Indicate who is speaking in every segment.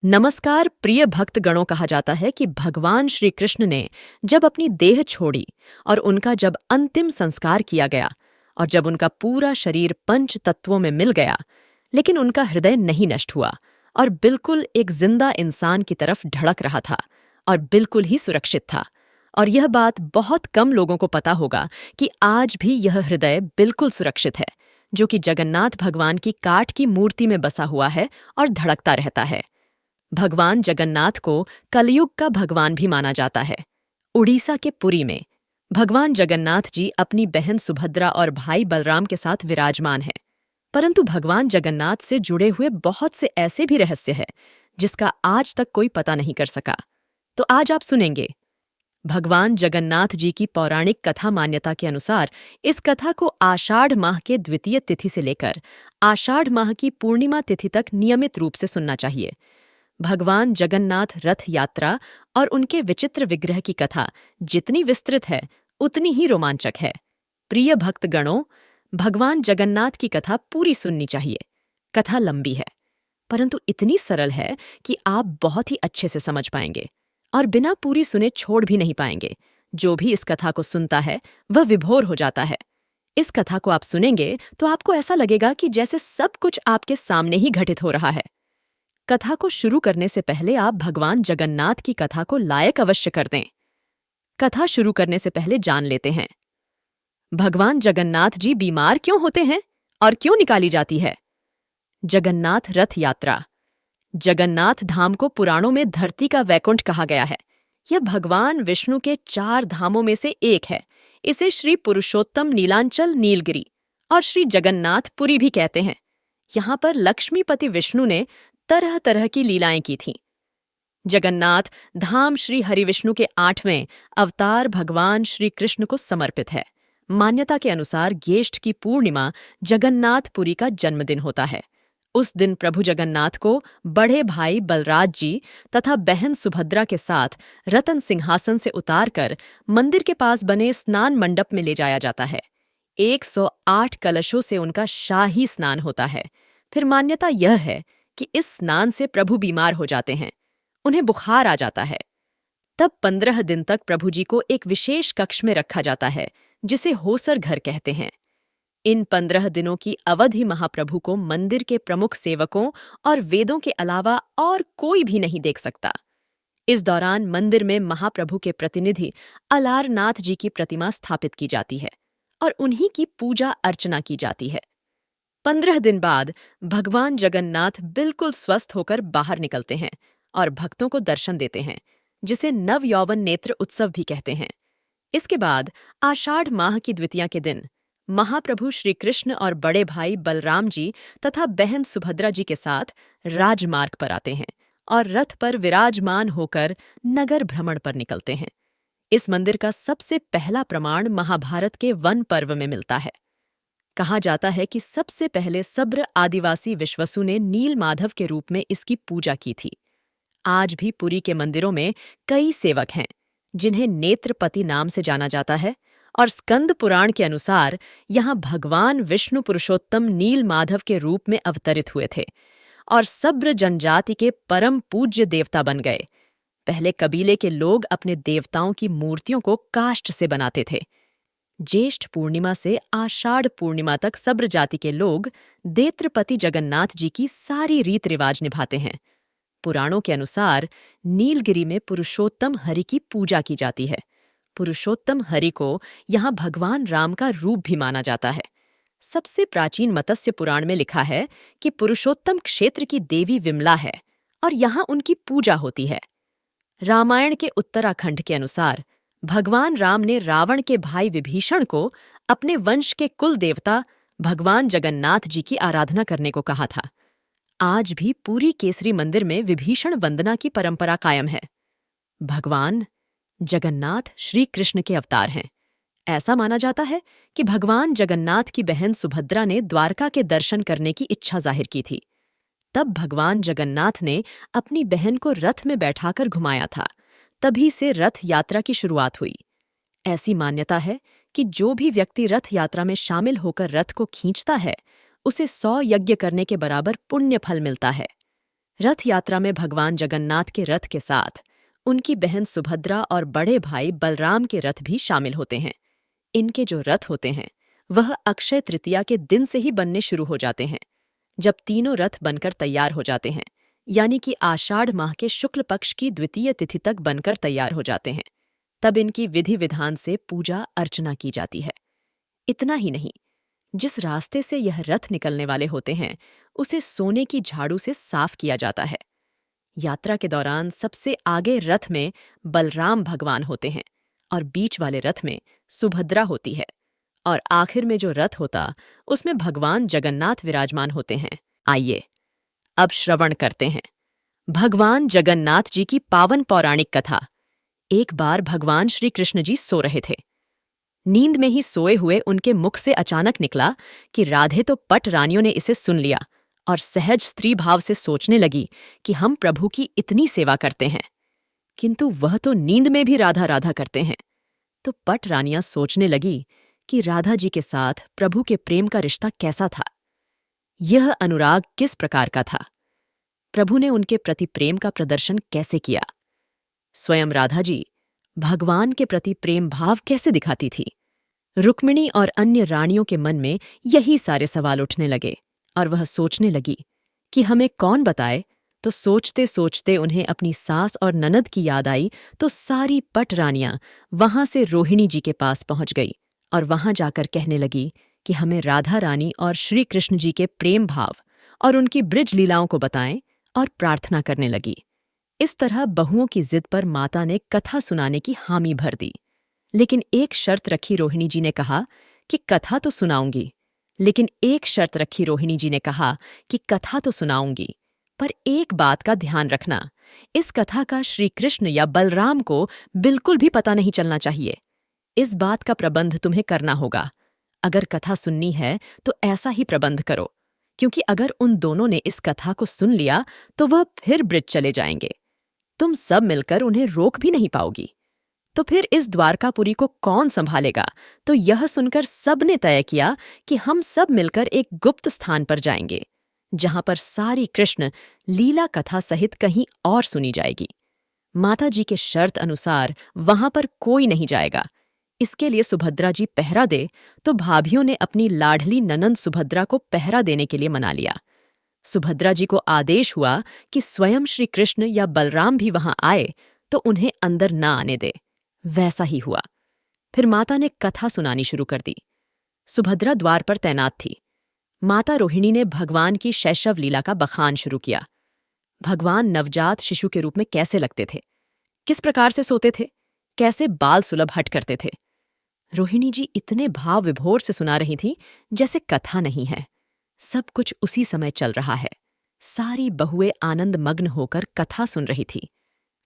Speaker 1: नमस्कार प्रिय भक्तगणों। कहा जाता है कि भगवान श्री कृष्ण ने जब अपनी देह छोड़ी और उनका जब अंतिम संस्कार किया गया और जब उनका पूरा शरीर पंच तत्वों में मिल गया, लेकिन उनका हृदय नहीं नष्ट हुआ और बिल्कुल एक जिंदा इंसान की तरफ ढड़क रहा था और बिल्कुल ही सुरक्षित था। और यह बात बहुत कम लोगों को पता होगा कि आज भी यह हृदय बिल्कुल सुरक्षित है, जो कि जगन्नाथ भगवान की काठ की मूर्ति में बसा हुआ है और धड़कता रहता है। भगवान जगन्नाथ को कलयुग का भगवान भी माना जाता है। उड़ीसा के पुरी में भगवान जगन्नाथ जी अपनी बहन सुभद्रा और भाई बलराम के साथ विराजमान हैं। परंतु भगवान जगन्नाथ से जुड़े हुए बहुत से ऐसे भी रहस्य हैं जिसका आज तक कोई पता नहीं कर सका। तो आज आप सुनेंगे भगवान जगन्नाथ जी की पौराणिक कथा। मान्यता के अनुसार इस कथा को आषाढ़ माह के द्वितीय तिथि से लेकर आषाढ़ माह की पूर्णिमा तिथि तक नियमित रूप से सुनना चाहिए। भगवान जगन्नाथ रथ यात्रा और उनके विचित्र विग्रह की कथा जितनी विस्तृत है उतनी ही रोमांचक है। प्रिय भक्तगणों, भगवान जगन्नाथ की कथा पूरी सुननी चाहिए। कथा लंबी है परंतु इतनी सरल है कि आप बहुत ही अच्छे से समझ पाएंगे और बिना पूरी सुने छोड़ भी नहीं पाएंगे। जो भी इस कथा को सुनता है वह विभोर हो जाता है। इस कथा को आप सुनेंगे तो आपको ऐसा लगेगा कि जैसे सब कुछ आपके सामने ही घटित हो रहा है। कथा को शुरू करने से पहले आप भगवान जगन्नाथ की कथा को लायक अवश्य कर दें। कथा शुरू करने से पहले जान लेते हैं, भगवान जगन्नाथ जी बीमार क्यों होते हैं और क्यों निकाली जाती है। जगन्नाथ रथ यात्रा। जगन्नाथ धाम को पुराणों में धरती का वैकुंठ कहा गया है। यह भगवान विष्णु के 4 धामों में से एक है। इसे श्री पुरुषोत्तम नीलांचल नीलगिरी और श्री जगन्नाथ पुरी भी कहते हैं। यहाँ पर लक्ष्मीपति विष्णु ने तरह तरह की लीलाएं की थीं। जगन्नाथ धाम श्री हरिविष्णु के 8वें अवतार भगवान श्री कृष्ण को समर्पित है। मान्यता के अनुसार ज्येष्ठ की पूर्णिमा जगन्नाथपुरी का जन्मदिन होता है। उस दिन प्रभु जगन्नाथ को बड़े भाई बलराज जी तथा बहन सुभद्रा के साथ रतन सिंहासन से उतारकर मंदिर के पास बने स्नान मंडप में ले जाया जाता है। 108 कलशों से उनका शाही स्नान होता है। फिर मान्यता यह है कि इस स्नान से प्रभु बीमार हो जाते हैं, उन्हें बुखार आ जाता है। तब 15 दिन तक प्रभु जी को एक विशेष कक्ष में रखा जाता है जिसे होसर घर कहते हैं। इन 15 दिनों की अवधि महाप्रभु को मंदिर के प्रमुख सेवकों और वेदों के अलावा और कोई भी नहीं देख सकता। इस दौरान मंदिर में महाप्रभु के प्रतिनिधि अलारनाथ जी की प्रतिमा स्थापित की जाती है और उन्हीं की पूजा अर्चना की जाती है। 15 दिन बाद भगवान जगन्नाथ बिल्कुल स्वस्थ होकर बाहर निकलते हैं और भक्तों को दर्शन देते हैं, जिसे नव यौवन नेत्र उत्सव भी कहते हैं। इसके बाद आषाढ़ माह की द्वितीया के दिन महाप्रभु श्री कृष्ण और बड़े भाई बलराम जी तथा बहन सुभद्रा जी के साथ राजमार्ग पर आते हैं और रथ पर विराजमान होकर नगर भ्रमण पर निकलते हैं। इस मंदिर का सबसे पहला प्रमाण महाभारत के वन पर्व में मिलता है। कहा जाता है कि सबसे पहले सब्र आदिवासी विश्वसु ने नील माधव के रूप में इसकी पूजा की थी। आज भी पुरी के मंदिरों में कई सेवक हैं जिन्हें नेत्रपति नाम से जाना जाता है और स्कंद पुराण के अनुसार यहाँ भगवान विष्णु पुरुषोत्तम नील माधव के रूप में अवतरित हुए थे और सब्र जनजाति के परम पूज्य देवता बन गए। पहले कबीले के लोग अपने देवताओं की मूर्तियों को काष्ठ से बनाते थे। ज्येष्ठ पूर्णिमा से आषाढ़ पूर्णिमा तक सब्र जाति के लोग देत्रपति जगन्नाथ जी की सारी रीत रिवाज निभाते हैं। पुराणों के अनुसार नीलगिरी में पुरुषोत्तम हरि की पूजा की जाती है। पुरुषोत्तम हरि को यहाँ भगवान राम का रूप भी माना जाता है। सबसे प्राचीन मत्स्य पुराण में लिखा है कि पुरुषोत्तम क्षेत्र की देवी विमला है और यहाँ उनकी पूजा होती है। रामायण के उत्तराखंड के अनुसार भगवान राम ने रावण के भाई विभीषण को अपने वंश के कुल देवता भगवान जगन्नाथ जी की आराधना करने को कहा था। आज भी पूरी केसरी मंदिर में विभीषण वंदना की परंपरा कायम है। भगवान जगन्नाथ श्री कृष्ण के अवतार हैं। ऐसा माना जाता है कि भगवान जगन्नाथ की बहन सुभद्रा ने द्वारका के दर्शन करने की इच्छा जाहिर की थी। तब भगवान जगन्नाथ ने अपनी बहन को रथ में बैठाकर घुमाया था। तभी से रथ यात्रा की शुरुआत हुई। ऐसी मान्यता है कि जो भी व्यक्ति रथ यात्रा में शामिल होकर रथ को खींचता है उसे 100 यज्ञ करने के बराबर पुण्य फल मिलता है। रथ यात्रा में भगवान जगन्नाथ के रथ के साथ उनकी बहन सुभद्रा और बड़े भाई बलराम के रथ भी शामिल होते हैं। इनके जो रथ होते हैं वह अक्षय तृतीया के दिन से ही बनने शुरू हो जाते हैं। जब तीनों रथ बनकर तैयार हो जाते हैं, यानी कि आषाढ़ माह के शुक्ल पक्ष की द्वितीय तिथि तक बनकर तैयार हो जाते हैं, तब इनकी विधि विधान से पूजा अर्चना की जाती है। इतना ही नहीं, जिस रास्ते से यह रथ निकलने वाले होते हैं उसे सोने की झाड़ू से साफ किया जाता है। यात्रा के दौरान सबसे आगे रथ में बलराम भगवान होते हैं और बीच वाले रथ में सुभद्रा होती है, और आखिर में जो रथ होता उसमें भगवान जगन्नाथ विराजमान होते हैं। आइए अब श्रवण करते हैं भगवान जगन्नाथ जी की पावन पौराणिक कथा। एक बार भगवान श्री कृष्ण जी सो रहे थे। नींद में ही सोए हुए उनके मुख से अचानक निकला कि राधे तो पट रानियों ने इसे सुन लिया और सहज स्त्री भाव से सोचने लगी कि हम प्रभु की इतनी सेवा करते हैं, किंतु वह तो नींद में भी राधा राधा करते हैं। तो पट रानियां सोचने लगी कि राधा जी के साथ प्रभु के प्रेम का रिश्ता कैसा था, यह अनुराग किस प्रकार का था, प्रभु ने उनके प्रति प्रेम का प्रदर्शन कैसे किया, स्वयं राधा जी भगवान के प्रति प्रेम भाव कैसे दिखाती थी। रुक्मिणी और अन्य रानियों के मन में यही सारे सवाल उठने लगे और वह सोचने लगी कि हमें कौन बताए। तो सोचते सोचते उन्हें अपनी सास और ननद की याद आई, तो सारी पट रानियां वहां से रोहिणी जी के पास पहुंच गई और वहां जाकर कहने लगी कि हमें राधा रानी और श्री कृष्ण जी के प्रेम भाव और उनकी ब्रिज लीलाओं को बताएं, और प्रार्थना करने लगी। इस तरह बहुओं की जिद पर माता ने कथा सुनाने की हामी भर दी, लेकिन एक शर्त रखी। रोहिणी जी ने कहा कि कथा तो सुनाऊंगी, लेकिन एक शर्त रखी रोहिणी जी ने कहा कि कथा तो सुनाऊंगी, पर एक बात का ध्यान रखना, इस कथा का श्री कृष्ण या बलराम को बिल्कुल भी पता नहीं चलना चाहिए। इस बात का प्रबंध तुम्हें करना होगा। अगर कथा सुननी है तो ऐसा ही प्रबंध करो, क्योंकि अगर उन दोनों ने इस कथा को सुन लिया तो वह फिर ब्रिज चले जाएंगे। तुम सब मिलकर उन्हें रोक भी नहीं पाओगी। तो फिर इस द्वारकापुरी को कौन संभालेगा। तो यह सुनकर सबने तय किया कि हम सब मिलकर एक गुप्त स्थान पर जाएंगे, जहां पर सारी कृष्ण लीला कथा सहित कहीं और सुनी जाएगी। माता जी के शर्त अनुसार वहां पर कोई नहीं जाएगा। इसके लिए सुभद्रा जी पहरा दे, तो भाभियों ने अपनी लाडली ननंद सुभद्रा को पहरा देने के लिए मना लिया। सुभद्रा जी को आदेश हुआ कि स्वयं श्री कृष्ण या बलराम भी वहां आए तो उन्हें अंदर न आने दे। वैसा ही हुआ। फिर माता ने कथा सुनानी शुरू कर दी। सुभद्रा द्वार पर तैनात थी। माता रोहिणी ने भगवान की शैशव लीला का बखान शुरू किया। भगवान नवजात शिशु के रूप में कैसे लगते थे, किस प्रकार से सोते थे, कैसे बाल सुलभ हट करते थे। रोहिणी जी इतने भाव विभोर से सुना रही थी जैसे कथा नहीं है। सब कुछ उसी समय चल रहा है। सारी बहुएं आनंद मग्न होकर कथा सुन रही थी।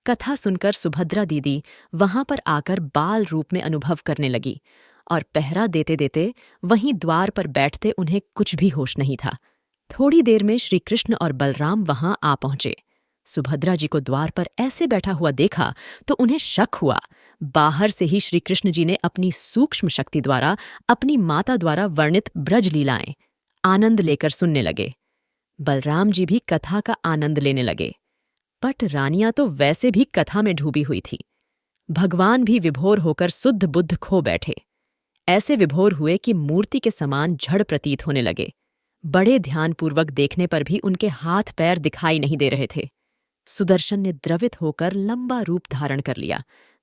Speaker 1: कथा सुनकर सुभद्रा दीदी वहां पर आकर बाल रूप में अनुभव करने लगी, और पहरा देते देते वहीं द्वार पर बैठते उन्हें कुछ भी होश नहीं था। थोड़ी देर में श्री कृष्ण और बलराम वहां आ पहुंचे। सुभद्रा जी को द्वार पर ऐसे बैठा हुआ देखा तो उन्हें शक हुआ। बाहर से ही श्री कृष्ण जी ने अपनी सूक्ष्म शक्ति द्वारा अपनी माता द्वारा वर्णित ब्रज लीलाएं आनंद लेकर सुनने लगे। बलराम जी भी कथा का आनंद लेने लगे। पट रानियां तो वैसे भी कथा में डूबी हुई थी। भगवान भी विभोर होकर शुद्ध बुद्ध खो बैठे। ऐसे विभोर हुए कि मूर्ति के समान जड़ प्रतीत होने लगे। बड़े ध्यानपूर्वक देखने पर भी उनके हाथ पैर दिखाई नहीं दे रहे थे। सुदर्शन ने द्रवित होकर लंबा रूप धारण कर लिया।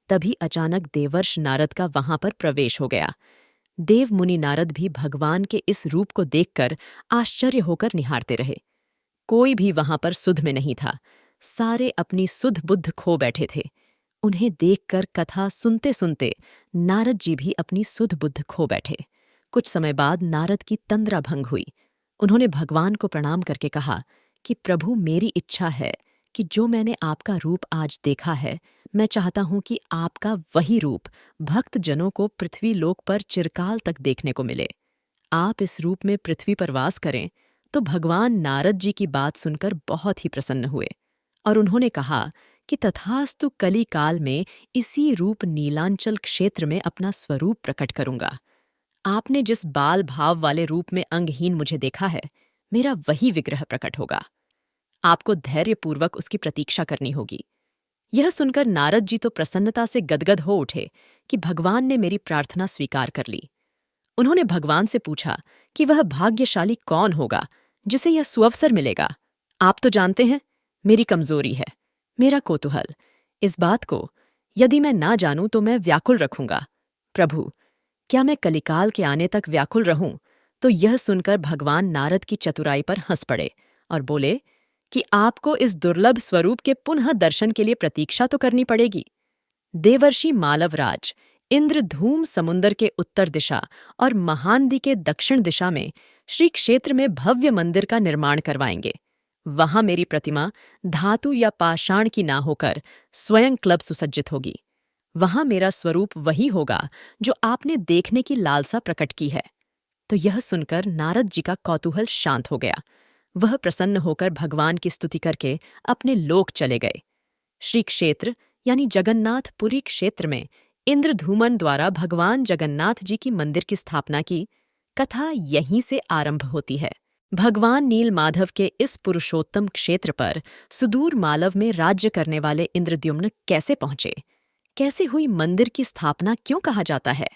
Speaker 1: तभी अचानक देवर्ष नारद का वहां पर प्रवेश हो गया। देव मुनि नारद भी भगवान के इस रूप को देखकर आश्चर्य होकर निहारते रहे। कोई भी वहां पर सुध में नहीं था। सारे अपनी सुध बुद्ध खो बैठे थे। उन्हें देखकर कथा सुनते सुनते नारद जी भी अपनी सुध बुद्ध खो बैठे। कुछ समय बाद नारद की तंद्रा भंग हुई। उन्होंने भगवान को प्रणाम करके कहा कि प्रभु, मेरी इच्छा है कि जो मैंने आपका रूप आज देखा है, मैं चाहता हूं कि आपका वही रूप भक्त जनों को पृथ्वी लोक पर चिरकाल तक देखने को मिले। आप इस रूप में पृथ्वी पर वास करें। तो भगवान नारद जी की बात सुनकर बहुत ही प्रसन्न हुए और उन्होंने कहा कि तथास्तु कली काल में इसी रूप नीलांचल क्षेत्र में अपना स्वरूप प्रकट करूंगा। आपने जिस बाल भाव वाले रूप में अंगहीन मुझे देखा है, मेरा वही विग्रह प्रकट होगा। आपको धैर्यपूर्वक उसकी प्रतीक्षा करनी होगी। यह सुनकर नारद जी तो प्रसन्नता से गदगद हो उठे कि भगवान ने मेरी प्रार्थना स्वीकार कर ली। उन्होंने भगवान से पूछा कि वह भाग्यशाली कौन होगा जिसे यह सुअवसर मिलेगा। आप तो जानते हैं, मेरी कमजोरी है, मेरा कौतूहल। इस बात को यदि मैं ना जानूं तो मैं व्याकुल रखूंगा। प्रभु, क्या मैं कलिकाल के आने तक व्याकुल रहूं? तो यह सुनकर भगवान नारद की चतुराई पर हंस पड़े और बोले कि आपको इस दुर्लभ स्वरूप के पुनः दर्शन के लिए प्रतीक्षा तो करनी पड़ेगी। देवर्षि मालवराज इंद्रधूम समुंदर के उत्तर दिशा और महानदी के दक्षिण दिशा में श्री क्षेत्र में भव्य मंदिर का निर्माण करवाएंगे। वहां मेरी प्रतिमा धातु या पाषाण की ना होकर स्वयं क्लब सुसज्जित होगी। वहां मेरा स्वरूप वही होगा जो आपने देखने की लालसा प्रकट की है। तो यह सुनकर नारद जी का कौतूहल शांत हो गया। वह प्रसन्न होकर भगवान की स्तुति करके अपने लोक चले गए। श्री क्षेत्र यानी जगन्नाथपुरी क्षेत्र में इंद्रधूमन द्वारा भगवान जगन्नाथ जी की मंदिर की स्थापना की कथा यहीं से आरंभ होती है। भगवान नील माधव के इस पुरुषोत्तम क्षेत्र पर सुदूर मालव में राज्य करने वाले इंद्रद्युम्न कैसे पहुंचे, कैसे हुई मंदिर की स्थापना, क्यों कहा जाता है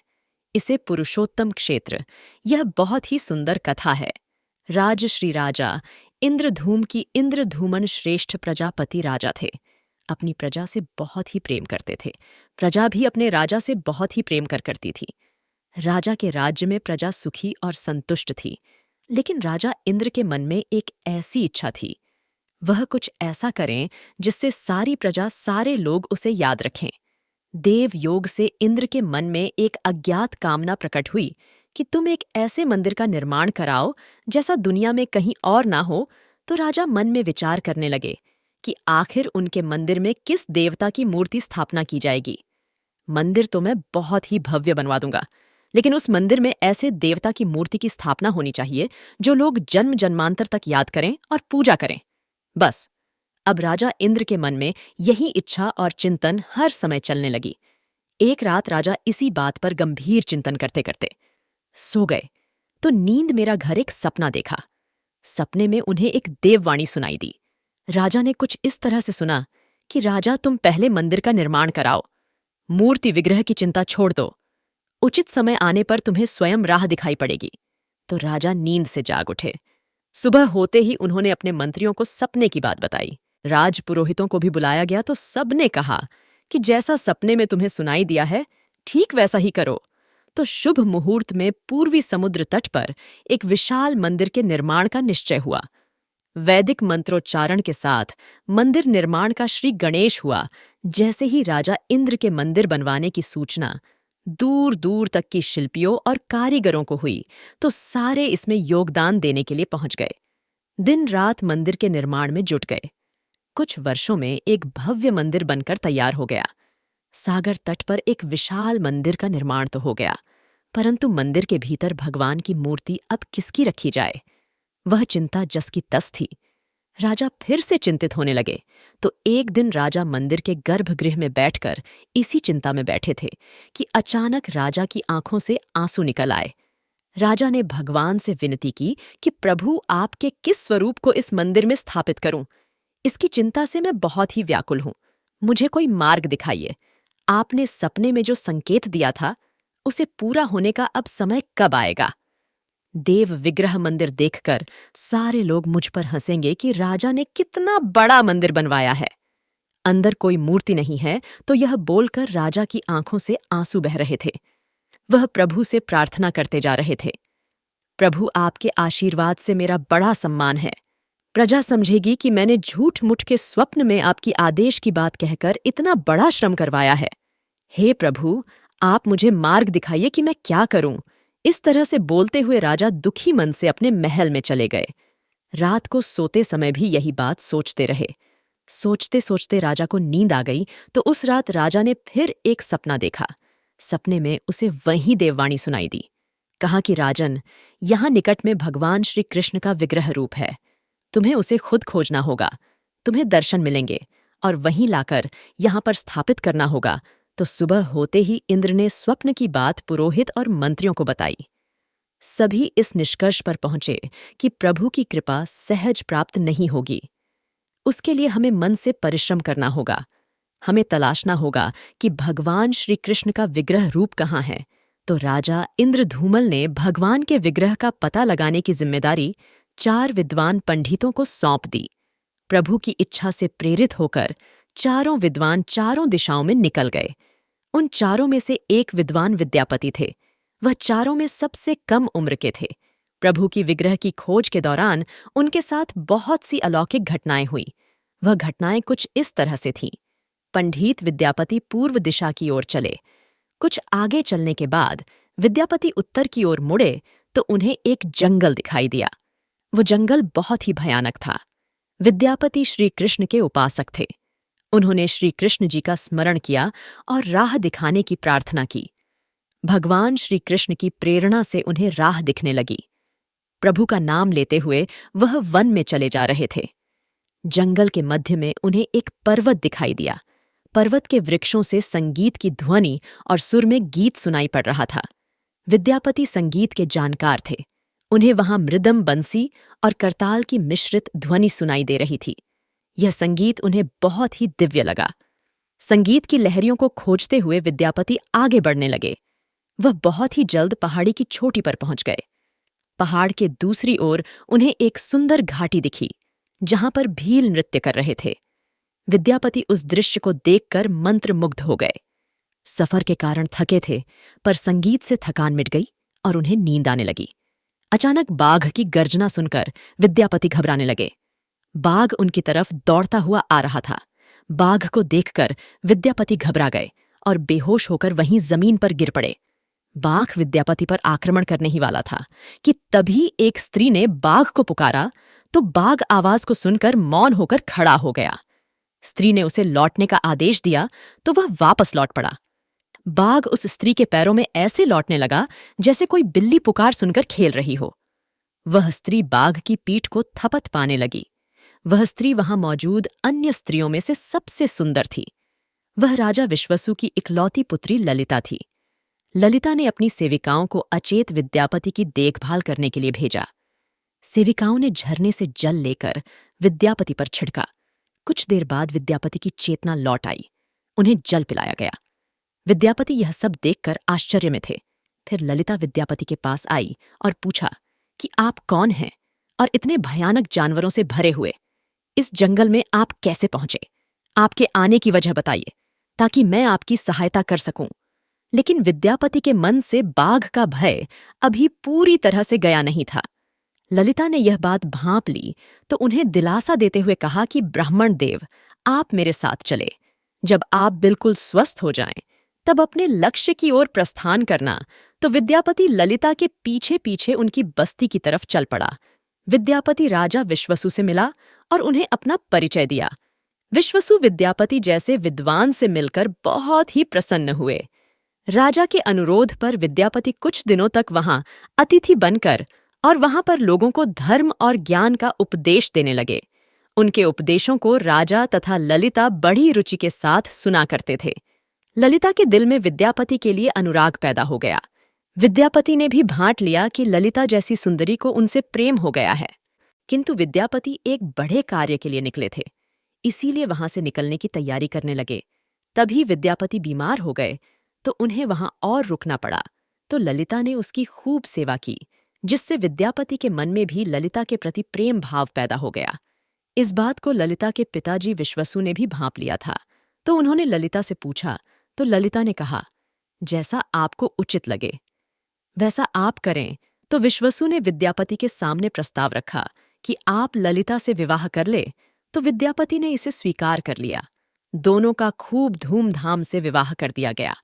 Speaker 1: इसे पुरुषोत्तम क्षेत्र? यह बहुत ही सुंदर कथा है। राजश्री राजा इंद्रधूम की इंद्रधूमन श्रेष्ठ प्रजापति राजा थे। अपनी प्रजा से बहुत ही प्रेम करते थे। प्रजा भी अपने राजा से बहुत ही प्रेम करती थी। राजा के राज्य में प्रजा सुखी और संतुष्ट थी। लेकिन राजा इंद्र के मन में एक ऐसी इच्छा थी, वह कुछ ऐसा करें जिससे सारी प्रजा, सारे लोग उसे याद रखें। देव योग से इंद्र के मन में एक अज्ञात कामना प्रकट हुई कि तुम एक ऐसे मंदिर का निर्माण कराओ जैसा दुनिया में कहीं और ना हो। तो राजा मन में विचार करने लगे कि आखिर उनके मंदिर में किस देवता की मूर्ति स्थापना की जाएगी। मंदिर तो मैं बहुत ही भव्य बनवा दूंगा, लेकिन उस मंदिर में ऐसे देवता की मूर्ति की स्थापना होनी चाहिए जो लोग जन्म जन्मांतर तक याद करें और पूजा करें। बस अब राजा इंद्र के मन में यही इच्छा और चिंतन हर समय चलने लगी। एक रात राजा इसी बात पर गंभीर चिंतन करते करते सो गए तो नींद मेरा घर एक सपना देखा। सपने में उन्हें एक देववाणी सुनाई दी। राजा ने कुछ इस तरह से सुना कि राजा, तुम पहले मंदिर का निर्माण कराओ, मूर्ति विग्रह की चिंता छोड़ दो, उचित समय आने पर तुम्हें स्वयं राह दिखाई पड़ेगी। तो राजा नींद से जाग उठे। सुबह होते ही उन्होंने अपने मंत्रियों को सपने की बात बताई। राजपुरोहितों को भी बुलाया गया तो सबने कहा कि जैसा सपने में तुम्हें सुनाई दिया है ठीक वैसा ही करो। तो शुभ मुहूर्त में पूर्वी समुद्र तट पर एक विशाल मंदिर के निर्माण का निश्चय हुआ। वैदिक मंत्रोच्चारण के साथ मंदिर निर्माण का श्री गणेश हुआ। जैसे ही राजा इंद्र के मंदिर बनवाने की सूचना दूर दूर तक की शिल्पियों और कारीगरों को हुई तो सारे इसमें योगदान देने के लिए पहुंच गए। दिन रात मंदिर के निर्माण में जुट गए। कुछ वर्षों में एक भव्य मंदिर बनकर तैयार हो गया। सागर तट पर एक विशाल मंदिर का निर्माण तो हो गया, परंतु मंदिर के भीतर भगवान की मूर्ति अब किसकी रखी जाए, वह चिंता जस की तस थी। राजा फिर से चिंतित होने लगे तो एक दिन राजा मंदिर के गर्भगृह में बैठकर इसी चिंता में बैठे थे कि अचानक राजा की आंखों से आंसू निकल आए। राजा ने भगवान से विनती की कि प्रभु, आपके किस स्वरूप को इस मंदिर में स्थापित करूं? इसकी चिंता से मैं बहुत ही व्याकुल हूं। मुझे कोई मार्ग दिखाइए। आपने सपने में जो संकेत दिया था उसे पूरा होने का अब समय कब आएगा? देव विग्रह मंदिर देखकर सारे लोग मुझ पर हंसेंगे कि राजा ने कितना बड़ा मंदिर बनवाया है। अंदर कोई मूर्ति नहीं है। तो यह बोलकर राजा की आंखों से आंसू बह रहे थे। वह प्रभु से प्रार्थना करते जा रहे थे, प्रभु, आपके आशीर्वाद से मेरा बड़ा सम्मान है। प्रजा समझेगी कि मैंने झूठ मूठ के स्वप्न में आपकी आदेश की बात कहकर इतना बड़ा श्रम करवाया है। हे प्रभु, आप मुझे मार्ग दिखाइए कि मैं क्या करूं। इस तरह से बोलते हुए राजा दुखी मन से अपने महल में चले गए। रात को सोते समय भी यही बात सोचते रहे। सोचते सोचते राजा को नींद आ गई तो उस रात राजा ने फिर एक सपना देखा। सपने में उसे वही देववाणी सुनाई दी। कहा कि राजन, यहाँ निकट में भगवान श्री कृष्ण का विग्रह रूप है। तुम्हें उसे खुद खोजना होगा। तुम्हें दर्शन मिलेंगे और वहीं लाकर यहाँ पर स्थापित करना होगा। तो सुबह होते ही इंद्र ने स्वप्न की बात पुरोहित और मंत्रियों को बताई। सभी इस निष्कर्ष पर पहुंचे कि प्रभु की कृपा सहज प्राप्त नहीं होगी। उसके लिए हमें मन से परिश्रम करना होगा। हमें तलाशना होगा कि भगवान श्री कृष्ण का विग्रह रूप कहाँ है। तो राजा इंद्रधूमल ने भगवान के विग्रह का पता लगाने की जिम्मेदारी 4 विद्वान पंडितों को सौंप दी। प्रभु की इच्छा से प्रेरित होकर चारों विद्वान चारों दिशाओं में निकल गए। उन चारों में से एक विद्वान विद्यापति थे। वह चारों में सबसे कम उम्र के थे। प्रभु की विग्रह की खोज के दौरान उनके साथ बहुत सी अलौकिक घटनाएं हुई। वह घटनाएं कुछ इस तरह से थीं। पंडित विद्यापति पूर्व दिशा की ओर चले। कुछ आगे चलने के बाद विद्यापति उत्तर की ओर मुड़े तो उन्हें एक जंगल दिखाई दिया। वो जंगल बहुत ही भयानक था। विद्यापति श्री कृष्ण के उपासक थे। उन्होंने श्री कृष्ण जी का स्मरण किया और राह दिखाने की प्रार्थना की। भगवान श्री कृष्ण की प्रेरणा से उन्हें राह दिखने लगी। प्रभु का नाम लेते हुए वह वन में चले जा रहे थे। जंगल के मध्य में उन्हें एक पर्वत दिखाई दिया। पर्वत के वृक्षों से संगीत की ध्वनि और सुर में गीत सुनाई पड़ रहा था। विद्यापति संगीत के जानकार थे। उन्हें वहां मृदम, बंसी और करताल की मिश्रित ध्वनि सुनाई दे रही थी। यह संगीत उन्हें बहुत ही दिव्य लगा। संगीत की लहरियों को खोजते हुए विद्यापति आगे बढ़ने लगे। वह बहुत ही जल्द पहाड़ी की चोटी पर पहुंच गए। पहाड़ के दूसरी ओर उन्हें एक सुंदर घाटी दिखी, जहां पर भील नृत्य कर रहे थे। विद्यापति उस दृश्य को देखकर मंत्रमुग्ध हो गए। सफर के कारण थके थे, पर संगीत से थकान मिट गई और उन्हें नींद आने लगी। अचानक बाघ की गर्जना सुनकर विद्यापति घबराने लगे। बाघ उनकी तरफ दौड़ता हुआ आ रहा था। बाघ को देखकर विद्यापति घबरा गए और बेहोश होकर वहीं जमीन पर गिर पड़े। बाघ विद्यापति पर आक्रमण करने ही वाला था कि तभी एक स्त्री ने बाघ को पुकारा, तो बाघ आवाज को सुनकर मौन होकर खड़ा हो गया। स्त्री ने उसे लौटने का आदेश दिया तो वह वापस लौट पड़ा। बाघ उस स्त्री के पैरों में ऐसे लौटने लगा जैसे कोई बिल्ली पुकार सुनकर खेल रही हो। वह स्त्री बाघ की पीठ को थपथ पाने लगी। वह स्त्री वहां मौजूद अन्य स्त्रियों में से सबसे सुंदर थी। वह राजा विश्वसु की इकलौती पुत्री ललिता थी। ललिता ने अपनी सेविकाओं को अचेत विद्यापति की देखभाल करने के लिए भेजा। सेविकाओं ने झरने से जल लेकर विद्यापति पर छिड़का। कुछ देर बाद विद्यापति की चेतना लौट आई। उन्हें जल पिलाया गया। विद्यापति यह सब देखकर आश्चर्य में थे। फिर ललिता विद्यापति के पास आई और पूछा कि आप कौन हैं और इतने भयानक जानवरों से भरे हुए इस जंगल में आप कैसे पहुंचे? आपके आने की वजह बताइए ताकि मैं आपकी सहायता कर सकूं। लेकिन विद्यापति के मन से बाघ का भय अभी पूरी तरह से गया नहीं था। ललिता ने यह बात भांप ली तो उन्हें दिलासा देते हुए कहा कि ब्राह्मण देव, आप मेरे साथ चले। जब आप बिल्कुल स्वस्थ हो जाएं, तब अपने लक्ष्य की ओर प्रस्थान करना। तो विद्यापति ललिता के पीछे पीछे उनकी बस्ती की तरफ चल पड़ा। विद्यापति राजा विश्वसु से मिला और उन्हें अपना परिचय दिया। विश्वसु विद्यापति जैसे विद्वान से मिलकर बहुत ही प्रसन्न हुए। राजा के अनुरोध पर विद्यापति कुछ दिनों तक वहां अतिथि बनकर और वहां पर लोगों को धर्म और ज्ञान का उपदेश देने लगे। उनके उपदेशों को राजा तथा ललिता बड़ी रुचि के साथ सुना करते थे। ललिता के दिल में विद्यापति के लिए अनुराग पैदा हो गया। विद्यापति ने भी भांट लिया कि ललिता जैसी सुंदरी को उनसे प्रेम हो गया है। किंतु विद्यापति एक बड़े कार्य के लिए निकले थे, इसीलिए वहां से निकलने की तैयारी करने लगे। तभी विद्यापति बीमार हो गए तो उन्हें वहां और रुकना पड़ा। तो ललिता ने उसकी खूब सेवा की, जिससे विद्यापति के मन में भी ललिता के प्रति प्रेम भाव पैदा हो गया। इस बात को ललिता के पिताजी विश्वसु ने भी भांप लिया था। तो उन्होंने ललिता से पूछा तो ललिता ने कहा, जैसा आपको उचित लगे वैसा आप करें। तो विश्वसु ने विद्यापति के सामने प्रस्ताव रखा कि आप ललिता से विवाह कर ले। तो विद्यापति ने इसे स्वीकार कर लिया। दोनों का खूब धूमधाम से विवाह कर दिया गया।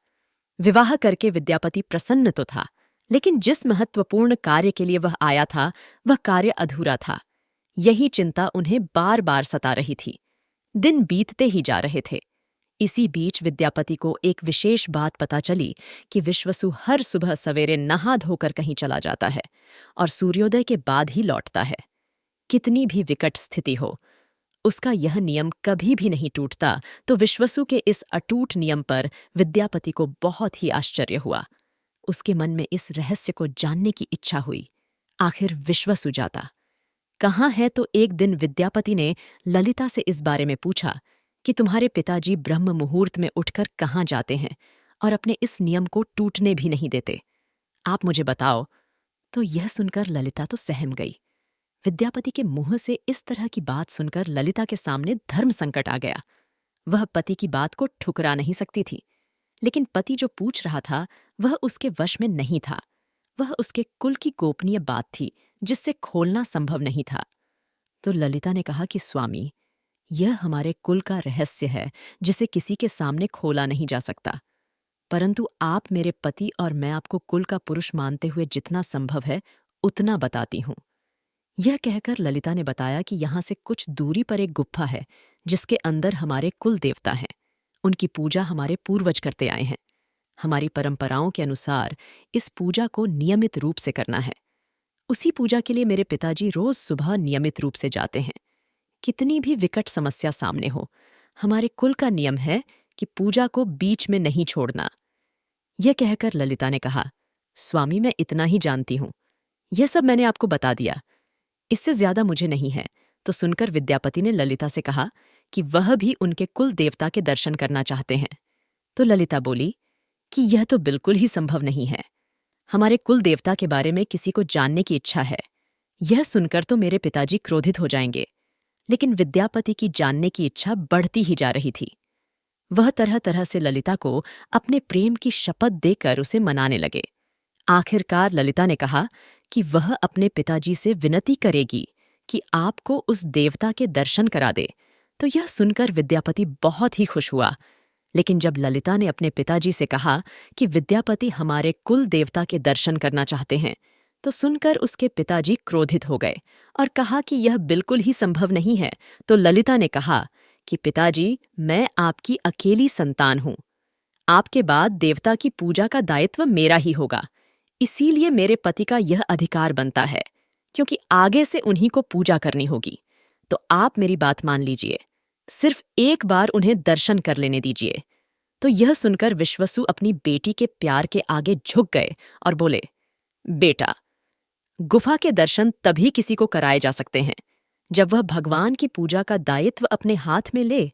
Speaker 1: विवाह करके विद्यापति प्रसन्न तो था, लेकिन जिस महत्वपूर्ण कार्य के लिए वह आया था वह कार्य अधूरा था। यही चिंता उन्हें बार बार सता रही थी। दिन बीतते ही जा रहे थे। इसी बीच विद्यापति को एक विशेष बात पता चली कि विश्वसु हर सुबह सवेरे नहा धोकर कहीं चला जाता है और सूर्योदय के बाद ही लौटता है। कितनी भी विकट स्थिति हो, उसका यह नियम कभी भी नहीं टूटता। तो विश्वसु के इस अटूट नियम पर विद्यापति को बहुत ही आश्चर्य हुआ। उसके मन में इस रहस्य को जानने की इच्छा हुई। आखिर विश्वसु जाता, कहाँ है, तो एक दिन विद्यापति ने ललिता से इस बारे में पूछा कि तुम्हारे पिताजी ब्रह्म मुहूर्त में उठकर कहाँ जाते हैं और अपने इस नियम को टूटने भी नहीं देते। आप मुझे बताओ। तो यह सुनकर ललिता तो सहम गई। विद्यापति के मुंह से इस तरह की बात सुनकर ललिता के सामने धर्म संकट आ गया। वह पति की बात को ठुकरा नहीं सकती थी, लेकिन पति जो पूछ रहा था वह उसके वश में नहीं था। वह उसके कुल की गोपनीय बात थी जिससे खोलना संभव नहीं था। तो ललिता ने कहा कि स्वामी, यह हमारे कुल का रहस्य है जिसे किसी के सामने खोला नहीं जा सकता, परंतु आप मेरे पति और मैं आपको कुल का पुरुष मानते हुए जितना संभव है उतना बताती हूं। यह कहकर ललिता ने बताया कि यहाँ से कुछ दूरी पर एक गुफा है जिसके अंदर हमारे कुल देवता हैं। उनकी पूजा हमारे पूर्वज करते आए हैं। हमारी परंपराओं के अनुसार इस पूजा को नियमित रूप से करना है। उसी पूजा के लिए मेरे पिताजी रोज सुबह नियमित रूप से जाते हैं। कितनी भी विकट समस्या सामने हो, हमारे कुल का नियम है कि पूजा को बीच में नहीं छोड़ना। यह कहकर ललिता ने कहा, स्वामी, मैं इतना ही जानती हूं। यह सब मैंने आपको बता दिया, इससे ज्यादा मुझे नहीं है। तो सुनकर विद्यापति ने ललिता से कहा कि वह भी उनके कुल देवता के दर्शन करना चाहते हैं। तो ललिता बोली कि यह तो बिल्कुल ही संभव नहीं है। हमारे कुल देवता के बारे में किसी को जानने की इच्छा है। यह सुनकर तो मेरे पिताजी क्रोधित हो जाएंगे। लेकिन विद्यापति की जानने की इच्छा बढ़ती ही जा रही थी। वह तरह तरह से ललिता को अपने प्रेम की शपथ देकर उसे मनाने लगे। आखिरकार ललिता ने कहा कि वह अपने पिताजी से विनती करेगी कि आपको उस देवता के दर्शन करा दे। तो यह सुनकर विद्यापति बहुत ही खुश हुआ। लेकिन जब ललिता ने अपने पिताजी से कहा कि विद्यापति हमारे कुल देवता के दर्शन करना चाहते हैं, तो सुनकर उसके पिताजी क्रोधित हो गए और कहा कि यह बिल्कुल ही संभव नहीं है। तो ललिता ने कहा कि पिताजी, मैं आपकी अकेली संतान हूं। आपके बाद देवता की पूजा का दायित्व मेरा ही होगा। इसीलिए मेरे पति का यह अधिकार बनता है, क्योंकि आगे से उन्हीं को पूजा करनी होगी। तो आप मेरी बात मान लीजिए, सिर्फ एक बार उन्हें दर्शन कर लेने दीजिए। तो यह सुनकर विश्वसु अपनी बेटी के प्यार के आगे झुक गए और बोले, बेटा, गुफा के दर्शन तभी किसी को कराए जा सकते हैं जब वह भगवान की पूजा का दायित्व अपने हाथ में ले।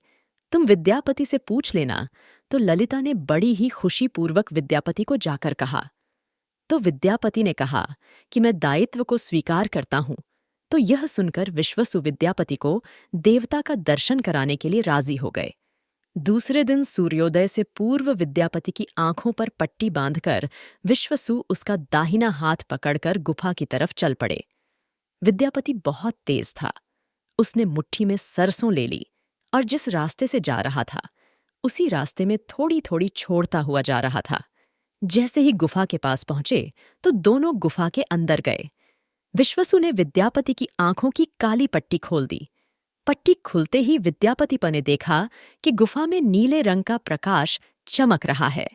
Speaker 1: तुम विद्यापति से पूछ लेना। तो ललिता ने बड़ी ही खुशीपूर्वक विद्यापति को जाकर कहा। तो विद्यापति ने कहा कि मैं दायित्व को स्वीकार करता हूं। तो यह सुनकर विश्वसु विद्यापति को देवता का दर्शन कराने के लिए राजी हो गए। दूसरे दिन सूर्योदय से पूर्व विद्यापति की आंखों पर पट्टी बांधकर विश्वसु उसका दाहिना हाथ पकड़कर गुफा की तरफ चल पड़े। विद्यापति बहुत तेज था। उसने मुट्ठी में सरसों ले ली और जिस रास्ते से जा रहा था उसी रास्ते में थोड़ी थोड़ी छोड़ता हुआ जा रहा था। जैसे ही गुफा के पास पहुंचे तो दोनों गुफा के अंदर गए। विश्वसु ने विद्यापति की आंखों की काली पट्टी खोल दी। पट्टी खुलते ही विद्यापति ने देखा कि गुफा में नीले रंग का प्रकाश चमक रहा है।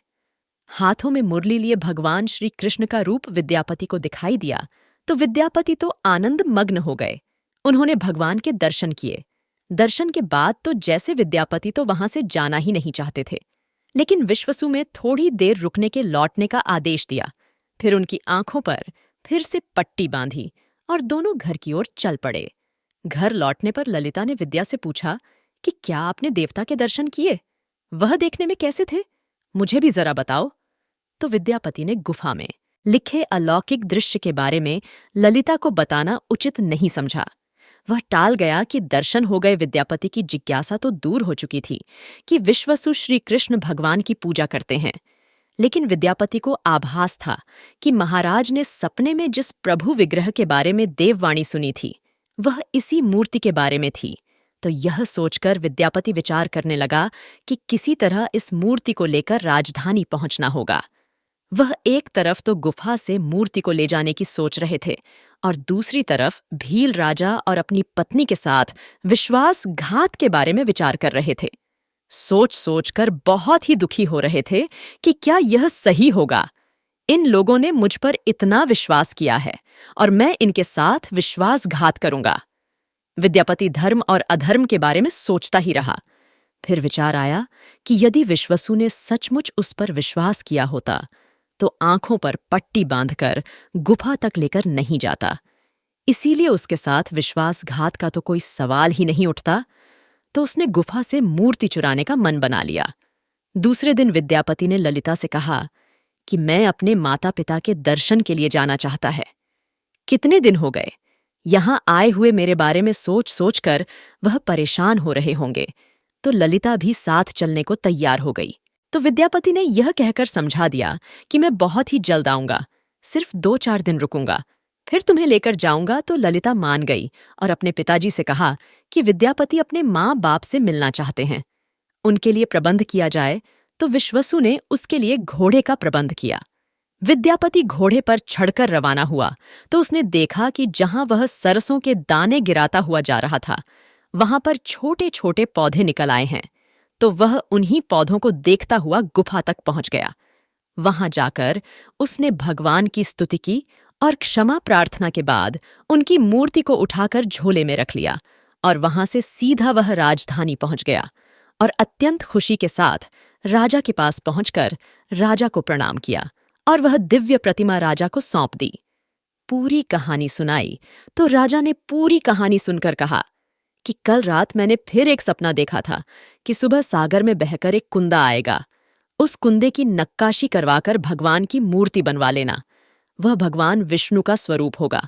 Speaker 1: हाथों में मुरली लिए भगवान श्री कृष्ण का रूप विद्यापति को दिखाई दिया तो विद्यापति तो आनंद मग्न हो गए। उन्होंने भगवान के दर्शन किए। दर्शन के बाद तो जैसे विद्यापति तो वहां से जाना ही नहीं चाहते थे, लेकिन विश्वसु में थोड़ी देर रुकने के लौटने का आदेश दिया। फिर उनकी आंखों पर फिर से पट्टी बांधी और दोनों घर की ओर चल पड़े। घर लौटने पर ललिता ने विद्या से पूछा कि क्या आपने देवता के दर्शन किए? वह देखने में कैसे थे? मुझे भी जरा बताओ। तो विद्यापति ने गुफा में लिखे अलौकिक दृश्य के बारे में ललिता को बताना उचित नहीं समझा। वह टाल गया कि दर्शन हो गए विद्यापति की जिज्ञासा तो दूर हो चुकी थी कि विश्वसु श्री कृष्ण भगवान की पूजा करते हैं। लेकिन विद्यापति को आभास था कि महाराज ने सपने में जिस प्रभु विग्रह के बारे में देववाणी सुनी थी वह इसी मूर्ति के बारे में थी। तो यह सोचकर विद्यापति विचार करने लगा कि किसी तरह इस मूर्ति को लेकर राजधानी पहुंचना होगा। वह एक तरफ तो गुफा से मूर्ति को ले जाने की सोच रहे थे और दूसरी तरफ भील राजा और अपनी पत्नी के साथ विश्वासघात के बारे में विचार कर रहे थे। सोच सोचकर बहुत ही दुखी हो रहे थे कि क्या यह सही होगा। इन लोगों ने मुझ पर इतना विश्वास किया है और मैं इनके साथ विश्वासघात करूंगा। विद्यापति धर्म और अधर्म के बारे में सोचता ही रहा। फिर विचार आया कि यदि विश्वसु ने सचमुच उस पर विश्वास किया होता तो आंखों पर पट्टी बांधकर गुफा तक लेकर नहीं जाता। इसीलिए उसके साथ विश्वासघात का तो कोई सवाल ही नहीं उठता। तो उसने गुफा से मूर्ति चुराने का मन बना लिया। दूसरे दिन विद्यापति ने ललिता से कहा कि मैं अपने माता पिता के दर्शन के लिए जाना चाहता है। कितने दिन हो गए, यहां आए हुए मेरे बारे में सोच सोच कर वह परेशान हो रहे होंगे। तो ललिता भी साथ चलने को तैयार हो गई। तो विद्यापति ने यह कहकर समझा दिया कि मैं बहुत ही जल्द आऊंगा, सिर्फ 2-4 दिन रुकूंगा, फिर तुम्हें लेकर जाऊंगा। तो ललिता मान गई और अपने पिताजी से कहा कि विद्यापति अपने माँ बाप से मिलना चाहते हैं, उनके लिए प्रबंध किया जाए। तो विश्वसु ने उसके लिए घोड़े का प्रबंध किया। विद्यापति घोड़े पर चढ़कर रवाना हुआ तो उसने देखा कि जहां वह सरसों के दाने गिराता हुआ जा रहा था, वहां पर छोटे छोटे पौधे निकल आए हैं। तो वह उन्हीं पौधों को देखता हुआ गुफा तक पहुंच गया। वहां जाकर उसने भगवान की स्तुति की और क्षमा प्रार्थना के बाद उनकी मूर्ति को उठाकर झोले में रख लिया और वहां से सीधा वह राजधानी पहुंच गया और अत्यंत खुशी के साथ राजा के पास पहुंचकर राजा को प्रणाम किया और वह दिव्य प्रतिमा राजा को सौंप दी। पूरी कहानी सुनाई तो राजा ने पूरी कहानी सुनकर कहा कि कल रात मैंने फिर एक सपना देखा था कि सुबह सागर में बहकर एक कुंदा आएगा। उस कुंदे की नक्काशी करवाकर भगवान की मूर्ति बनवा लेना। वह भगवान विष्णु का स्वरूप होगा।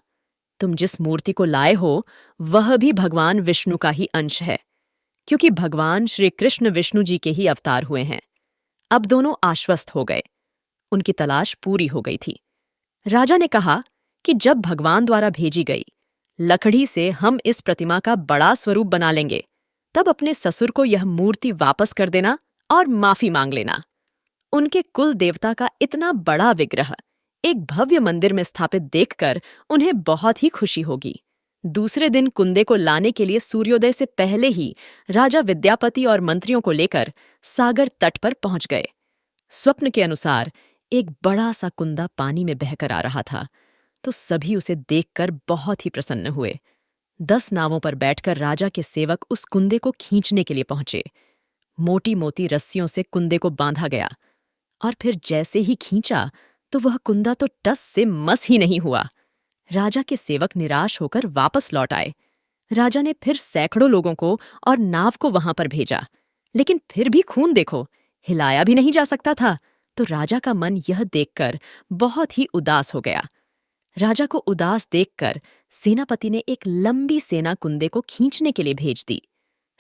Speaker 1: तुम जिस मूर्ति को लाए हो वह भी भगवान विष्णु का ही अंश है, क्योंकि भगवान श्री कृष्ण विष्णु जी के ही अवतार हुए हैं। अब दोनों आश्वस्त हो गए, उनकी तलाश पूरी हो गई थी। राजा ने कहा कि जब भगवान द्वारा भेजी गई लकड़ी से हम इस प्रतिमा का बड़ा स्वरूप बना लेंगे, तब अपने ससुर को यह मूर्ति वापस कर देना और माफी मांग लेना। उनके कुल देवता का इतना बड़ा विग्रह एक भव्य मंदिर में स्थापित देखकर उन्हें बहुत ही खुशी होगी। दूसरे दिन कुंदे को लाने के लिए सूर्योदय से पहले ही राजा विद्यापति और मंत्रियों को लेकर सागर तट पर पहुंच गए। स्वप्न के अनुसार एक बड़ा सा कुंदा पानी में बहकर आ रहा था, तो सभी उसे देखकर बहुत ही प्रसन्न हुए। 10 नावों पर बैठकर राजा के सेवक उस कुंदे को खींचने के लिए पहुंचे। मोटी मोटी रस्सियों से कुंदे को बांधा गया और फिर जैसे ही खींचा तो वह कुंदा तो टस से मस ही नहीं हुआ। राजा के सेवक निराश होकर वापस लौट आए। राजा ने फिर सैकड़ों लोगों को और नाव को वहां पर भेजा, लेकिन फिर भी खून देखो, हिलाया भी नहीं जा सकता था। तो राजा का मन यह देखकर बहुत ही उदास हो गया। राजा को उदास देखकर सेनापति ने एक लंबी सेना कुंदे को खींचने के लिए भेज दी।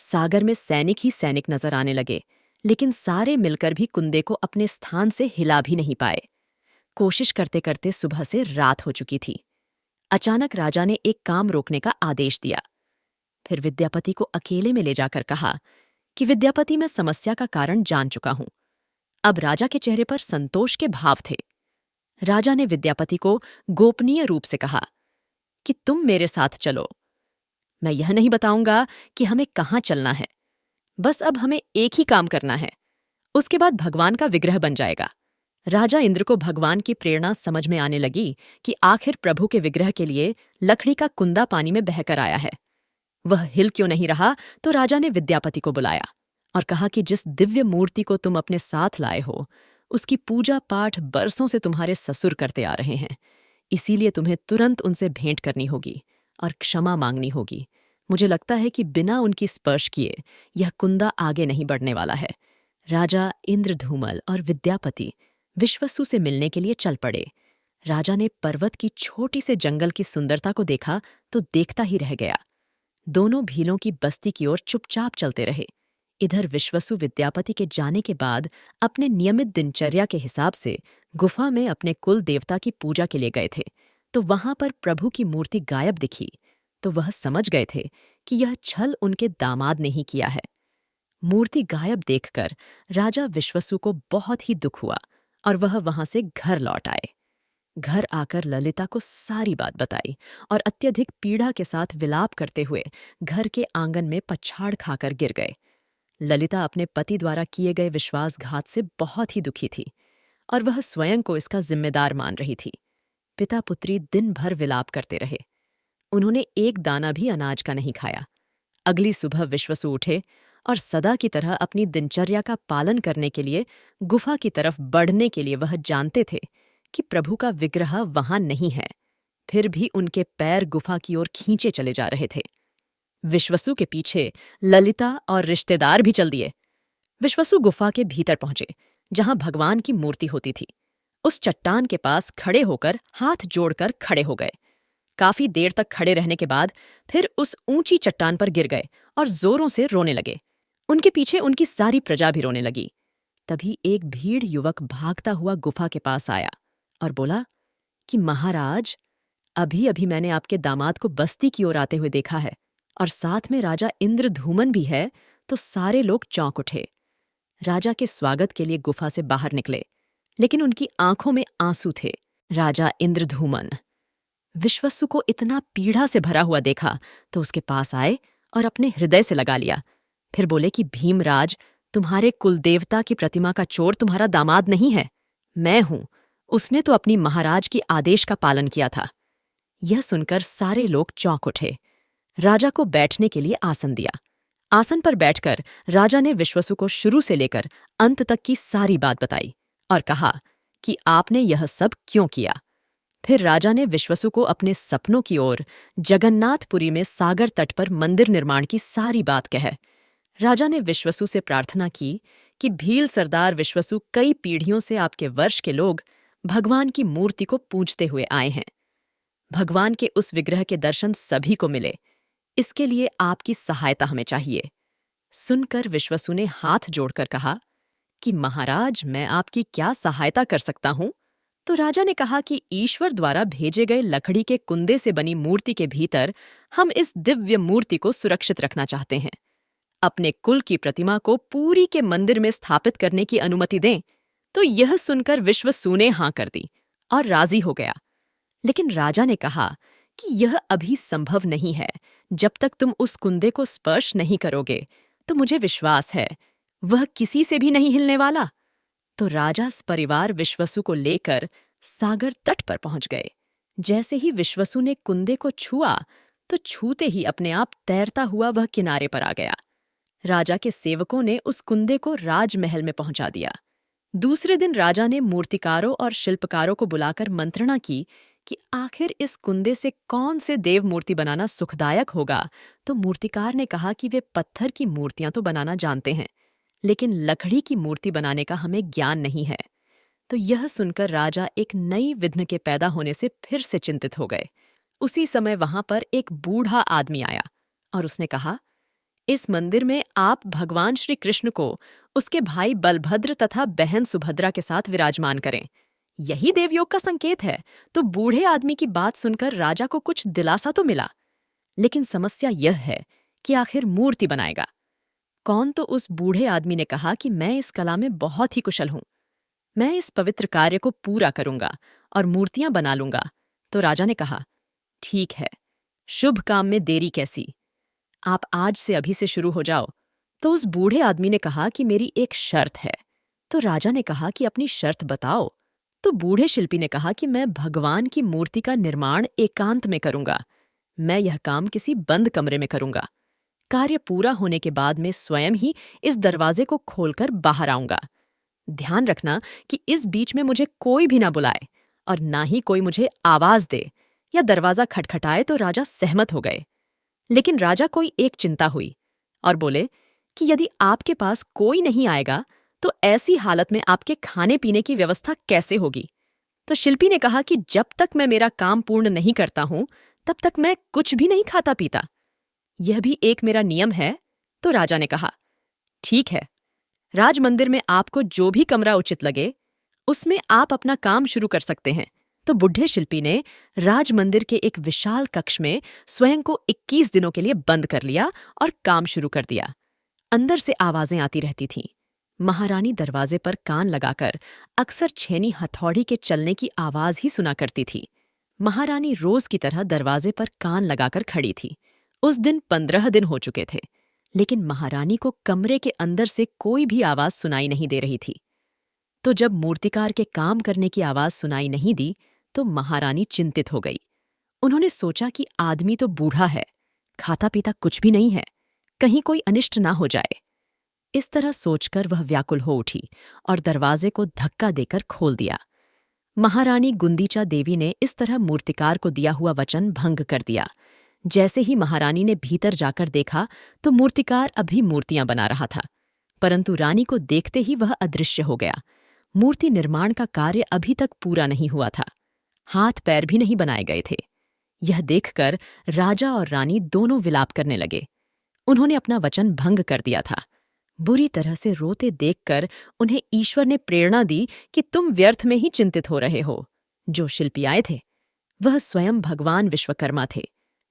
Speaker 1: सागर में सैनिक ही सैनिक नजर आने लगे, लेकिन सारे मिलकर भी कुंदे को अपने स्थान से हिला भी नहीं पाए। कोशिश करते करते सुबह से रात हो चुकी थी। अचानक राजा ने एक काम रोकने का आदेश दिया। फिर विद्यापति को अकेले में ले जाकर कहा कि विद्यापति, मैं समस्या का कारण जान चुका हूं। अब राजा के चेहरे पर संतोष के भाव थे। राजा ने विद्यापति को गोपनीय रूप से कहा कि तुम मेरे साथ चलो। मैं यह नहीं बताऊंगा कि हमें कहाँ चलना है, बस अब हमें एक ही काम करना है, उसके बाद भगवान का विग्रह बन जाएगा। राजा इंद्र को भगवान की प्रेरणा समझ में आने लगी कि आखिर प्रभु के विग्रह के लिए लकड़ी का कुंदा पानी में बहकर आया है। वह हिल क्यों नहीं रहा, तो राजा ने विद्यापति को बुलाया और कहा कि जिस दिव्य मूर्ति को तुम अपने साथ लाए हो, उसकी पूजा पाठ बरसों से तुम्हारे ससुर करते आ रहे हैं। इसीलिए तुम्हें तुरंत उनसे भेंट करनी होगी और क्षमा मांगनी होगी। मुझे लगता है कि बिना उनकी स्पर्श किए यह कुंदा आगे नहीं बढ़ने वाला है। राजा इंद्रधूमल और विद्यापति विश्वसु से मिलने के लिए चल पड़े। राजा ने पर्वत की छोटी से जंगल की सुंदरता को देखा तो देखता ही रह गया। दोनों भीलों की बस्ती की ओर चुपचाप चलते रहे। इधर विश्वसु विद्यापति के जाने के बाद अपने नियमित दिनचर्या के हिसाब से गुफा में अपने कुल देवता की पूजा के लिए गए थे। तो वहां पर प्रभु की मूर्ति गायब दिखी तो वह समझ गए थे कि यह छल उनके दामाद ने ही किया है। मूर्ति गायब देखकर राजा विश्वसु को बहुत ही दुख हुआ और वह वहां से घर लौट आए। घर आकर ललिता को सारी बात बताई और अत्यधिक पीड़ा के साथ विलाप करते हुए घर के आंगन में पछाड़ खाकर गिर गए। ललिता अपने पति द्वारा किए गए विश्वासघात से बहुत ही दुखी थी और वह स्वयं को इसका जिम्मेदार मान रही थी। पिता पुत्री दिन भर विलाप करते रहे। उन्होंने एक दाना भी अनाज का नहीं खाया। अगली सुबह विश्वसु उठे और सदा की तरह अपनी दिनचर्या का पालन करने के लिए गुफा की तरफ बढ़ने के लिए वह जानते थे कि प्रभु का विग्रह वहां नहीं है। फिर भी उनके पैर गुफा की ओर खींचे चले जा रहे थे। विश्वसु के पीछे ललिता और रिश्तेदार भी चल दिए। विश्वसु गुफा के भीतर पहुंचे, जहां भगवान की मूर्ति होती थी। उस चट्टान के पास खड़े होकर हाथ जोड़कर खड़े हो गए। काफी देर तक खड़े रहने के बाद फिर उस ऊंची चट्टान पर गिर गए और जोरों से रोने लगे। उनके पीछे उनकी सारी प्रजा भी रोने लगी। तभी एक भीड़ युवक भागता हुआ गुफा के पास आया और बोला कि महाराज, अभी अभी मैंने आपके दामाद को बस्ती की ओर आते हुए देखा है, और साथ में राजा इंद्रधूमन भी है। तो सारे लोग चौंक उठे। राजा के स्वागत के लिए गुफा से बाहर निकले, लेकिन उनकी आंखों में आंसू थे। राजा इंद्रधूमन विश्वसु को इतना पीड़ा से भरा हुआ देखा तो उसके पास आए और अपने हृदय से लगा लिया। फिर बोले कि भीमराज, तुम्हारे कुलदेवता की प्रतिमा का चोर तुम्हारा दामाद नहीं है, मैं हूं। उसने तो अपनी महाराज की आदेश का पालन किया था। यह सुनकर सारे लोग चौंक उठे। राजा को बैठने के लिए आसन दिया। आसन पर बैठकर राजा ने विश्वसु को शुरू से लेकर अंत तक की सारी बात बताई और कहा कि आपने यह सब क्यों किया। फिर राजा ने विश्वसु को अपने सपनों की ओर जगन्नाथपुरी में सागर तट पर मंदिर निर्माण की सारी बात कह। राजा ने विश्वसु से प्रार्थना की कि भील सरदार विश्वसु कई पीढ़ियों से आपके वर्ष के लोग भगवान की मूर्ति को पूजते हुए आए हैं। भगवान के उस विग्रह के दर्शन सभी को मिले, इसके लिए आपकी सहायता हमें चाहिए। सुनकर विश्वसु ने हाथ जोड़कर कहा कि महाराज, मैं आपकी क्या सहायता कर सकता हूं? तो राजा ने कहा कि ईश्वर द्वारा भेजे गए लकड़ी के कुंदे से बनी मूर्ति के भीतर हम इस दिव्य मूर्ति को सुरक्षित रखना चाहते हैं। अपने कुल की प्रतिमा को पुरी के मंदिर में स्थापित करने की अनुमति दें। तो यह सुनकर विश्वसु ने हां कर दी और राजी हो गया। लेकिन राजा ने कहा कि यह अभी संभव नहीं है। जब तक तुम उस कुंदे को स्पर्श नहीं करोगे तो मुझे विश्वास है वह किसी से भी नहीं हिलने वाला। तो राजा परिवार विश्वसु को लेकर सागर तट पर पहुंच गए। जैसे ही विश्वसु ने कुंदे को छुआ तो छूते ही अपने आप तैरता हुआ वह किनारे पर आ गया। राजा के सेवकों ने उस कुंदे को राजमहल में पहुंचा दिया। दूसरे दिन राजा ने मूर्तिकारों और शिल्पकारों को बुलाकर मंत्रणा की कि आखिर इस कुंदे से कौन से देव मूर्ति बनाना सुखदायक होगा। तो मूर्तिकार ने कहा कि वे पत्थर की मूर्तियां तो बनाना जानते हैं, लेकिन लकड़ी की मूर्ति बनाने का हमें ज्ञान नहीं है। तो यह सुनकर राजा एक नई विघ्न के पैदा होने से फिर से चिंतित हो गए। उसी समय वहां पर एक बूढ़ा आदमी आया और उसने कहा, इस मंदिर में आप भगवान श्री कृष्ण को उसके भाई बलभद्र तथा बहन सुभद्रा के साथ विराजमान करें। यही देवयोग का संकेत है। तो बूढ़े आदमी की बात सुनकर राजा को कुछ दिलासा तो मिला, लेकिन समस्या यह है कि आखिर मूर्ति बनाएगा कौन। तो उस बूढ़े आदमी ने कहा कि मैं इस कला में बहुत ही कुशल हूं, मैं इस पवित्र कार्य को पूरा करूंगा और मूर्तियां बना लूंगा। तो राजा ने कहा, ठीक है, शुभ काम में देरी कैसी, आप आज से अभी से शुरू हो जाओ। तो उस बूढ़े आदमी ने कहा कि मेरी एक शर्त है। तो राजा ने कहा कि अपनी शर्त बताओ। तो बूढ़े शिल्पी ने कहा कि मैं भगवान की मूर्ति का निर्माण एकांत में करूंगा। मैं यह काम किसी बंद कमरे में करूंगा। कार्य पूरा होने के बाद मैं स्वयं ही इस दरवाजे को खोलकर बाहर आऊंगा। ध्यान रखना कि इस बीच में मुझे कोई भी ना बुलाए और ना ही कोई मुझे आवाज दे या दरवाजा खटखटाए। तो राजा सहमत हो गए, लेकिन राजा को एक चिंता हुई और बोले कि यदि आपके पास कोई नहीं आएगा तो ऐसी हालत में आपके खाने पीने की व्यवस्था कैसे होगी। तो शिल्पी ने कहा कि जब तक मैं मेरा काम पूर्ण नहीं करता हूं तब तक मैं कुछ भी नहीं खाता पीता, यह भी एक मेरा नियम है। तो राजा ने कहा, ठीक है, राजमंदिर में आपको जो भी कमरा उचित लगे उसमें आप अपना काम शुरू कर सकते हैं। तो बुढ़े शिल्पी ने राजमंदिर के एक विशाल कक्ष में स्वयं को 21 दिनों के लिए बंद कर लिया और काम शुरू कर दिया। अंदर से आवाजें आती रहती थीं। महारानी दरवाजे पर कान लगाकर अक्सर छेनी हथौड़ी के चलने की आवाज ही सुना करती थी। महारानी रोज की तरह दरवाजे पर कान लगाकर खड़ी थी। उस दिन 15 दिन हो चुके थे, लेकिन महारानी को कमरे के अंदर से कोई भी आवाज सुनाई नहीं दे रही थी। तो जब मूर्तिकार के काम करने की आवाज सुनाई नहीं दी तो महारानी चिंतित हो गई। उन्होंने सोचा कि आदमी तो बूढ़ा है, खाता पीता कुछ भी नहीं है, कहीं कोई अनिष्ट ना हो जाए। इस तरह सोचकर वह व्याकुल हो उठी और दरवाजे को धक्का देकर खोल दिया। महारानी गुंदीचा देवी ने इस तरह मूर्तिकार को दिया हुआ वचन भंग कर दिया। जैसे ही महारानी ने भीतर जाकर देखा तो मूर्तिकार अभी मूर्तियां बना रहा था, परंतु रानी को देखते ही वह अदृश्य हो गया। मूर्ति निर्माण का कार्य अभी तक पूरा नहीं हुआ था, हाथ पैर भी नहीं बनाए गए थे। यह देखकर राजा और रानी दोनों विलाप करने लगे। उन्होंने अपना वचन भंग कर दिया था। बुरी तरह से रोते देखकर उन्हें ईश्वर ने प्रेरणा दी कि तुम व्यर्थ में ही चिंतित हो रहे हो। जो शिल्पी आए थे वह स्वयं भगवान विश्वकर्मा थे।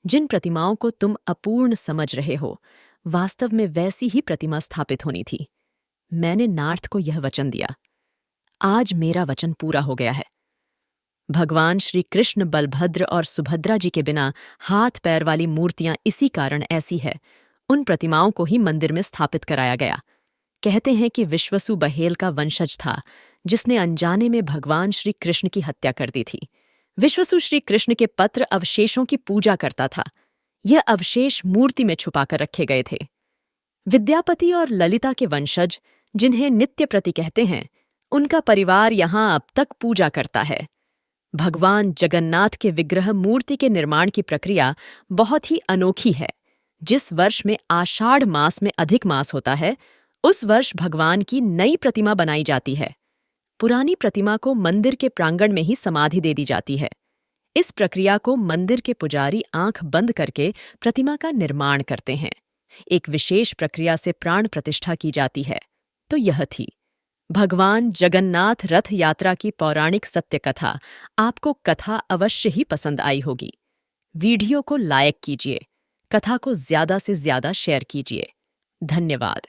Speaker 1: जिन प्रतिमाओं को तुम अपूर्ण समझ रहे हो, वास्तव में वैसी ही प्रतिमा स्थापित होनी थी। मैंने नार्थ को यह वचन दिया। आज मेरा वचन पूरा हो गया है। भगवान श्री कृष्ण, बलभद्र और सुभद्रा जी के बिना हाथ पैर वाली मूर्तियां इसी कारण ऐसी है। उन प्रतिमाओं को ही मंदिर में स्थापित कराया गया। कहते हैं कि विश्वसु बहेल का वंशज था, जिसने अनजाने में भगवान श्री कृष्ण की हत्या कर दी थी। विश्वसु श्री कृष्ण के पत्र अवशेषों की पूजा करता था। यह अवशेष मूर्ति में छुपाकर रखे गए थे। विद्यापति और ललिता के वंशज, जिन्हें नित्यप्रति कहते हैं, उनका परिवार यहां अब तक पूजा करता है। भगवान जगन्नाथ के विग्रह मूर्ति के निर्माण की प्रक्रिया बहुत ही अनोखी है। जिस वर्ष में आषाढ़ मास में अधिक मास होता है, उस वर्ष भगवान की नई प्रतिमा बनाई जाती है। पुरानी प्रतिमा को मंदिर के प्रांगण में ही समाधि दे दी जाती है। इस प्रक्रिया को मंदिर के पुजारी आंख बंद करके प्रतिमा का निर्माण करते हैं। एक विशेष प्रक्रिया से प्राण प्रतिष्ठा की जाती है। तो यह थी भगवान जगन्नाथ रथ यात्रा की पौराणिक सत्य कथा। आपको कथा अवश्य ही पसंद आई होगी। वीडियो को लाइक कीजिए, कथा को ज्यादा से ज्यादा शेयर कीजिए। धन्यवाद।